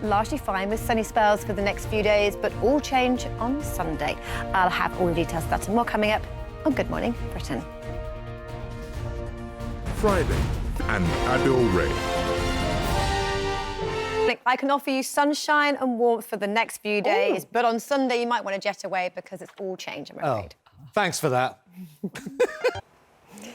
largely fine with sunny spells for the next few days, but all change on Sunday. I'll have all the details of that and more coming up on Good Morning Britain. Friday and Adil Ray. I can offer you sunshine and warmth for the next few days, but on Sunday you might want to jet away because it's all change, I'm afraid. Thanks for that.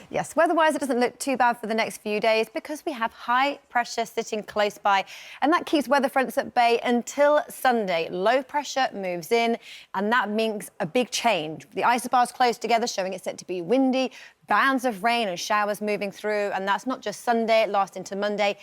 Yes, weather-wise, it doesn't look too bad for the next few days because we have high pressure sitting close by, and that keeps weather fronts at bay until Sunday. Low pressure moves in, and that means a big change. The isobars close together, showing it's set to be windy, bands of rain and showers moving through, and that's not just Sunday, it lasts into Monday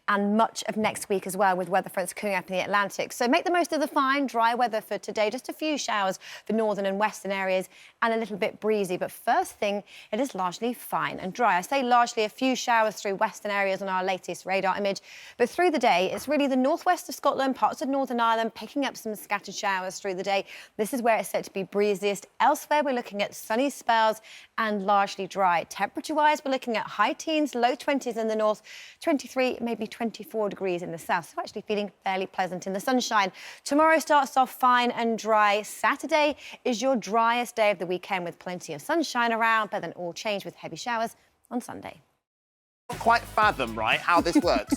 and much of next week as well, with weather fronts cooling up in the Atlantic. So make the most of the fine, dry weather for today. Just a few showers for northern and western areas and a little bit breezy. But first thing, it is largely fine and dry. I say largely, a few showers through western areas on our latest radar image. But through the day, it's really the northwest of Scotland, parts of Northern Ireland, picking up some scattered showers through the day. This is where it's set to be breeziest. Elsewhere, we're looking at sunny spells and largely dry. Temperature-wise, we're looking at high teens, low 20s in the north, 23, maybe 24 degrees in the south, so actually feeling fairly pleasant in the sunshine. Tomorrow starts off fine and dry. Saturday is your driest day of the weekend with plenty of sunshine around, but then all change with heavy showers on Sunday. I can't quite fathom, right, how this works.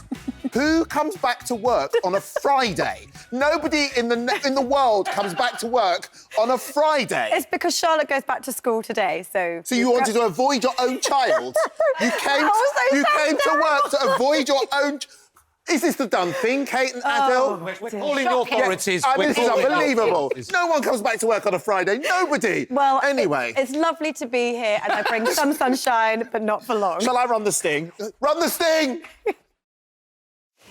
Who comes back to work on a Friday? Nobody in the world comes back to work on a Friday. It's because Charlotte goes back to school today, so... So you wanted to avoid your own child? You came to work to avoid your own... Is this the done thing, Kate and Adil? We're calling the authorities. This is unbelievable. No one comes back to work on a Friday. Nobody. Well, anyway. It's lovely to be here, and I bring some sunshine, but not for long. Shall I run the sting? Run the sting!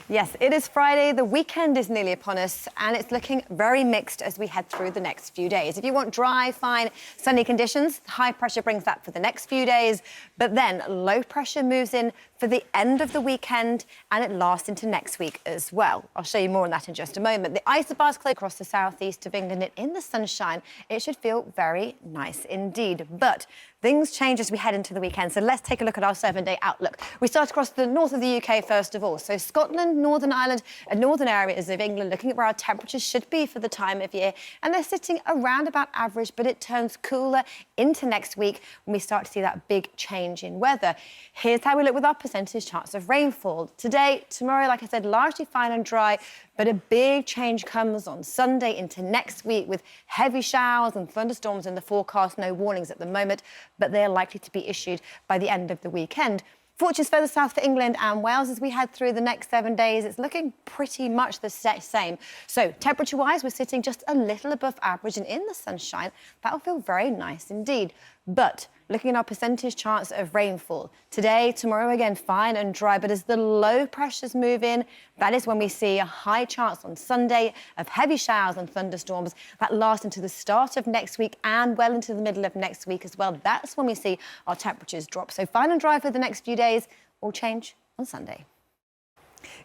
Yes, it is Friday, the weekend is nearly upon us, and it's looking very mixed as we head through the next few days. If you want dry, fine, sunny conditions, high pressure brings that for the next few days, but then low pressure moves in for the end of the weekend, and it lasts into next week as well. I'll show you more on that in just a moment. The isobars close across the southeast of England, and in the sunshine, it should feel very nice indeed. But things change as we head into the weekend, so let's take a look at our 7-day outlook. We start across the north of the UK first of all. So Scotland, Northern Ireland and northern areas of England, looking at where our temperatures should be for the time of year, and they're sitting around about average, but it turns cooler into next week when we start to see that big change in weather. Here's how we look with our percentage chance of rainfall. Today, tomorrow, like I said, largely fine and dry, but a big change comes on Sunday into next week with heavy showers and thunderstorms in the forecast. No warnings at the moment, but they're likely to be issued by the end of the weekend. Fortunes further south for England and Wales as we head through the next 7 days. It's looking pretty much the same. So temperature-wise, we're sitting just a little above average, and in the sunshine, that'll feel very nice indeed. But looking at our percentage chance of rainfall, today, tomorrow again, fine and dry, but as the low pressures move in, that is when we see a high chance on Sunday of heavy showers and thunderstorms that last into the start of next week and well into the middle of next week as well. That's when we see our temperatures drop. So fine and dry for the next few days, all change on Sunday.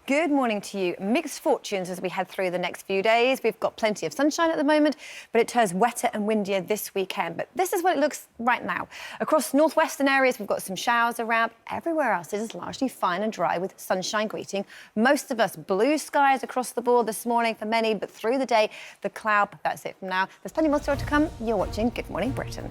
Good morning to you. Mixed fortunes as we head through the next few days. We've got plenty of sunshine at the moment, but it turns wetter and windier this weekend. But this is what it looks right now. Across northwestern areas, we've got some showers around. Everywhere else, it is largely fine and dry with sunshine greeting most of us. Blue skies across the board this morning for many, but through the day, the cloud. That's it from now. There's plenty more still to come. You're watching Good Morning Britain.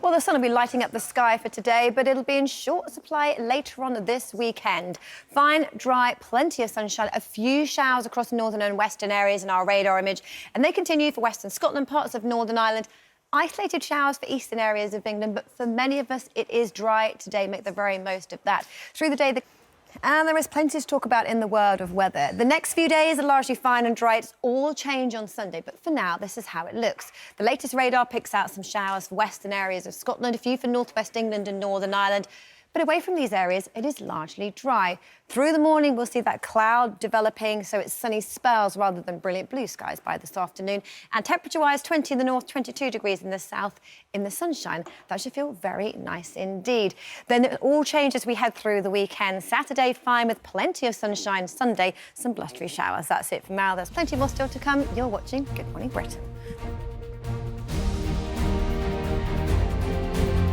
Well, the sun will be lighting up the sky for today, but it'll be in short supply later on this weekend. Fine, dry, plenty of sunshine, a few showers across northern and western areas in our radar image, and they continue for western Scotland, parts of Northern Ireland. Isolated showers for eastern areas of England, but for many of us, it is dry today. Make the very most of that. Through the day, and there is plenty to talk about in the world of weather. The next few days are largely fine and dry. It's all change on Sunday, but for now, this is how it looks. The latest radar picks out some showers for western areas of Scotland, a few for northwest England and Northern Ireland. But away from these areas, it is largely dry. Through the morning, we'll see that cloud developing, so it's sunny spells rather than brilliant blue skies by this afternoon. And temperature-wise, 20 in the north, 22 degrees in the south. In the sunshine, that should feel very nice indeed. Then it all changes as we head through the weekend. Saturday, fine with plenty of sunshine. Sunday, some blustery showers. That's it for now. There's plenty more still to come. You're watching Good Morning Britain.